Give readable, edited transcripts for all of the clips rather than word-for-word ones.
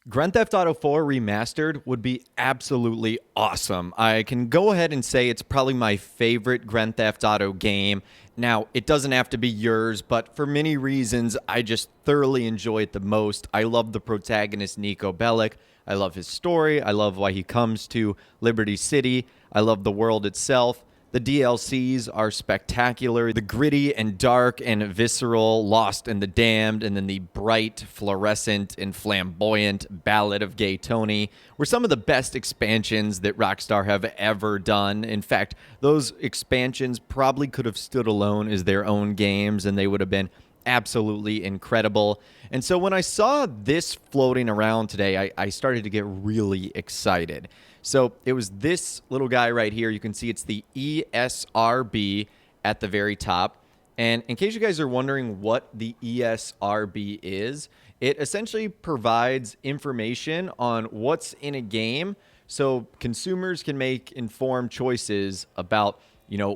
Grand Theft Auto 4 Remastered would be absolutely awesome. I can go ahead and say it's probably my favorite Grand Theft Auto game. Now, it doesn't have to be yours, but for many reasons, I just thoroughly enjoy it the most. I love the protagonist, Nico Bellic. I love his story. I love why he comes to Liberty City. I love the world itself. The DLCs are spectacular. The gritty and dark and visceral Lost and the Damned, and then the bright, fluorescent, and flamboyant Ballad of Gay Tony were some of the best expansions that Rockstar have ever done. In fact, those expansions probably could have stood alone as their own games, and they would have been absolutely incredible. And so when I saw this floating around today, I started to get really excited. So it was this little guy right here. You can see it's the ESRB at the very top. And in case you guys are wondering what the ESRB is, it essentially provides information on what's in a game so consumers can make informed choices about,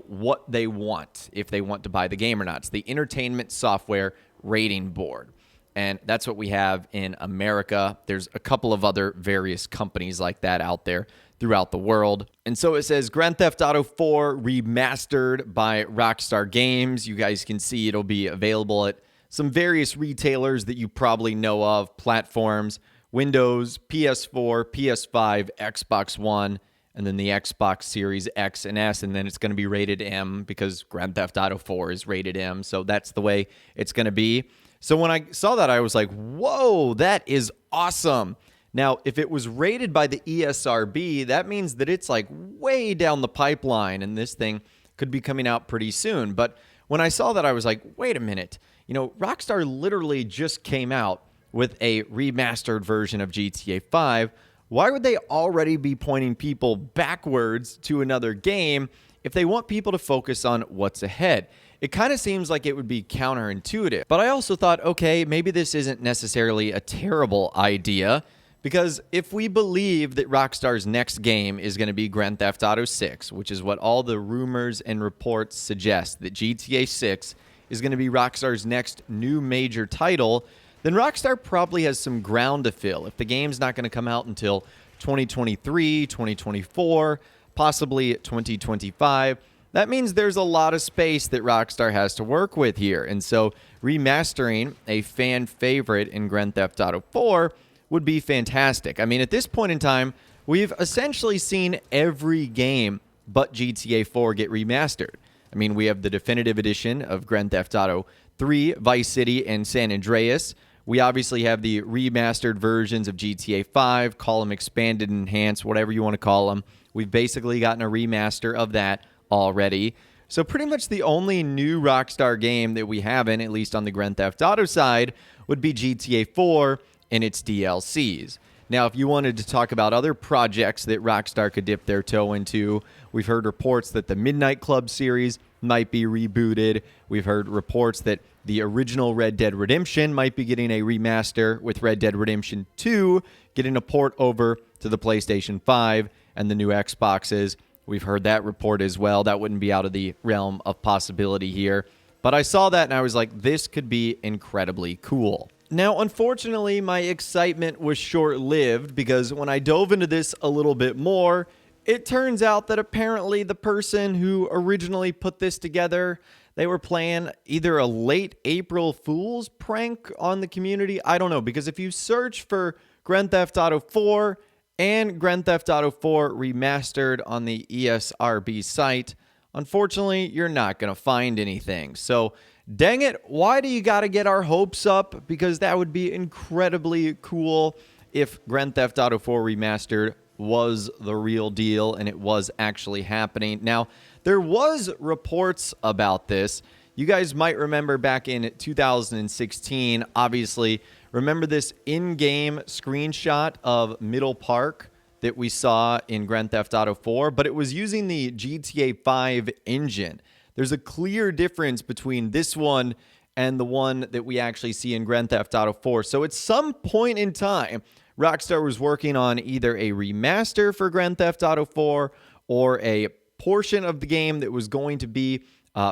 what they want, if they want to buy the game or not. It's the Entertainment Software Rating Board. And that's what we have in America. There's a couple of other various companies like that out there throughout the world. And so it says Grand Theft Auto 4 Remastered by Rockstar Games. You guys can see it'll be available at some various retailers that you probably know of, platforms, Windows, PS4, PS5, Xbox One, and then the Xbox Series X and S, and then it's going to be rated M because Grand Theft Auto 4 is rated M. So that's the way it's going to be. So when I saw that, I was like, whoa, that is awesome. Now, if it was rated by the ESRB, that means that it's like way down the pipeline, and this thing could be coming out pretty soon. But when I saw that, I was like, wait a minute. Rockstar literally just came out with a remastered version of GTA 5. Why would they already be pointing people backwards to another game if they want people to focus on what's ahead? It kind of seems like it would be counterintuitive. But I also thought, okay, maybe this isn't necessarily a terrible idea, because if we believe that Rockstar's next game is going to be Grand Theft Auto 6, which is what all the rumors and reports suggest, that GTA 6 is going to be Rockstar's next new major title, then Rockstar probably has some ground to fill. If the game's not going to come out until 2023, 2024, possibly 2025, that means there's a lot of space that Rockstar has to work with here. And so remastering a fan favorite in Grand Theft Auto 4 would be fantastic. I mean, at this point in time, we've essentially seen every game but GTA 4 get remastered. I mean, we have the definitive edition of Grand Theft Auto 3, Vice City, and San Andreas. We obviously have the remastered versions of GTA 5, call them expanded, enhanced, whatever you want to call them. We've basically gotten a remaster of that already. So pretty much the only new Rockstar game that we haven't, at least on the Grand Theft Auto side, would be GTA 4 and its DLCs. Now, if you wanted to talk about other projects that Rockstar could dip their toe into, we've heard reports that the Midnight Club series might be rebooted. We've heard reports that the original Red Dead Redemption might be getting a remaster, with Red Dead Redemption 2 getting a port over to the PlayStation 5 and the new Xboxes. We've heard that report as well. That wouldn't be out of the realm of possibility here. But I saw that and I was like, this could be incredibly cool. Now, unfortunately, my excitement was short-lived, because when I dove into this a little bit more, it turns out that apparently the person who originally put this together, they were playing either a late April Fool's prank on the community. I don't know, because if you search for Grand Theft Auto 4 and Grand Theft Auto 4 Remastered on the ESRB site, unfortunately, you're not going to find anything. So, dang it, why do you got to get our hopes up? Because that would be incredibly cool if Grand Theft Auto 4 Remastered was the real deal and it was actually happening. Now, there was reports about this. You guys might remember back in 2016, obviously, remember this in-game screenshot of Middle Park that we saw in Grand Theft Auto 4, but it was using the GTA 5 engine. There's a clear difference between this one and the one that we actually see in Grand Theft Auto 4. So at some point in time, Rockstar was working on either a remaster for Grand Theft Auto 4 or a portion of the game that was going to be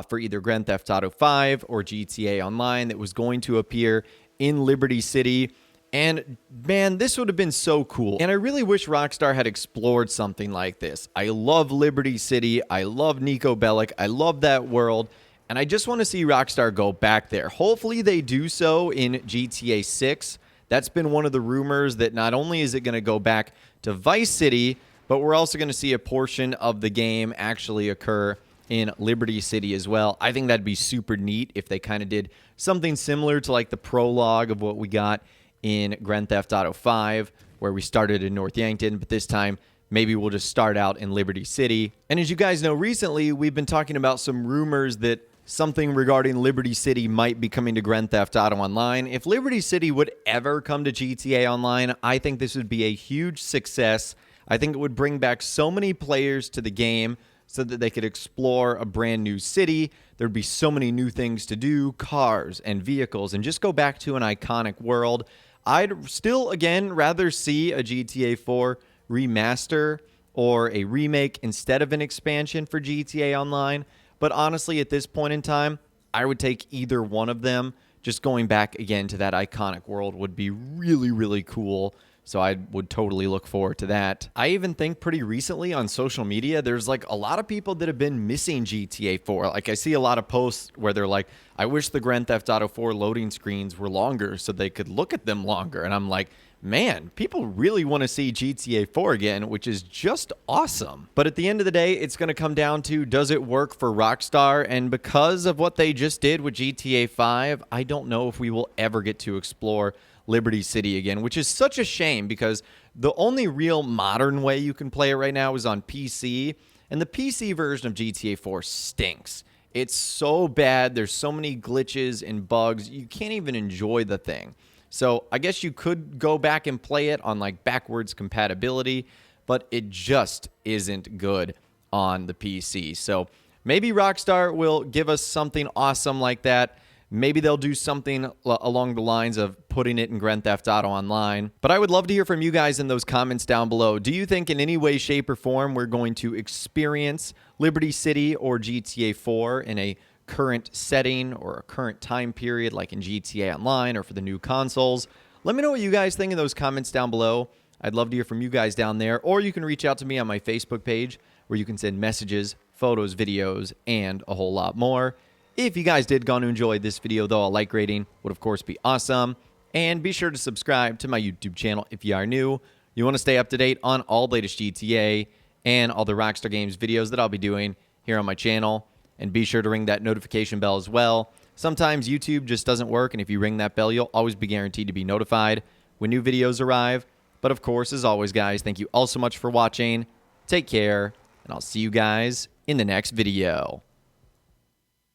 for either Grand Theft Auto 5 or GTA Online that was going to appear in Liberty City. And man, this would have been so cool. And I really wish Rockstar had explored something like this. I love Liberty City. I love Nico Bellic. I love that world. And I just want to see Rockstar go back there. Hopefully they do so in GTA 6. That's been one of the rumors, that not only is it going to go back to Vice City, but we're also going to see a portion of the game actually occur in Liberty City as well. I think that'd be super neat if they kind of did something similar to like the prologue of what we got in Grand Theft Auto 5, where we started in North Yankton, but this time maybe we'll just start out in Liberty City. And as you guys know, recently we've been talking about some rumors that something regarding Liberty City might be coming to Grand Theft Auto Online. If Liberty City would ever come to GTA Online, I think this would be a huge success. I think it would bring back so many players to the game so that they could explore a brand new city. There'd be so many new things to do, cars and vehicles, and just go back to an iconic world. I'd still, again, rather see a GTA 4 remaster or a remake instead of an expansion for GTA Online. But honestly, at this point in time, I would take either one of them. Just going back again to that iconic world would be really, really cool. So I would totally look forward to that. I even think pretty recently on social media, there's like a lot of people that have been missing GTA 4. Like I see a lot of posts where they're like, I wish the Grand Theft Auto 4 loading screens were longer so they could look at them longer. And I'm like, man, people really want to see GTA 4 again, which is just awesome. But at the end of the day, it's going to come down to, does it work for Rockstar? And because of what they just did with GTA 5, I don't know if we will ever get to explore Liberty City again, which is such a shame because the only real modern way you can play it right now is on PC, and the PC version of GTA 4 stinks. It's so bad. There's so many glitches and bugs. You can't even enjoy the thing. So I guess you could go back and play it on like backwards compatibility, but it just isn't good on the PC. So maybe Rockstar will give us something awesome like that. Maybe they'll do something along the lines of putting it in Grand Theft Auto Online. But I would love to hear from you guys in those comments down below. Do you think in any way, shape, or form we're going to experience Liberty City or GTA 4 in a current setting or a current time period like in GTA Online or for the new consoles? Let me know what you guys think in those comments down below. I'd love to hear from you guys down there. Or you can reach out to me on my Facebook page where you can send messages, photos, videos, and a whole lot more. If you guys did go to enjoy this video, though, a like rating would, of course, be awesome. And be sure to subscribe to my YouTube channel if you are new. You want to stay up to date on all the latest GTA and all the Rockstar Games videos that I'll be doing here on my channel. And be sure to ring that notification bell as well. Sometimes YouTube just doesn't work, and if you ring that bell, you'll always be guaranteed to be notified when new videos arrive. But, of course, as always, guys, thank you all so much for watching. Take care, and I'll see you guys in the next video.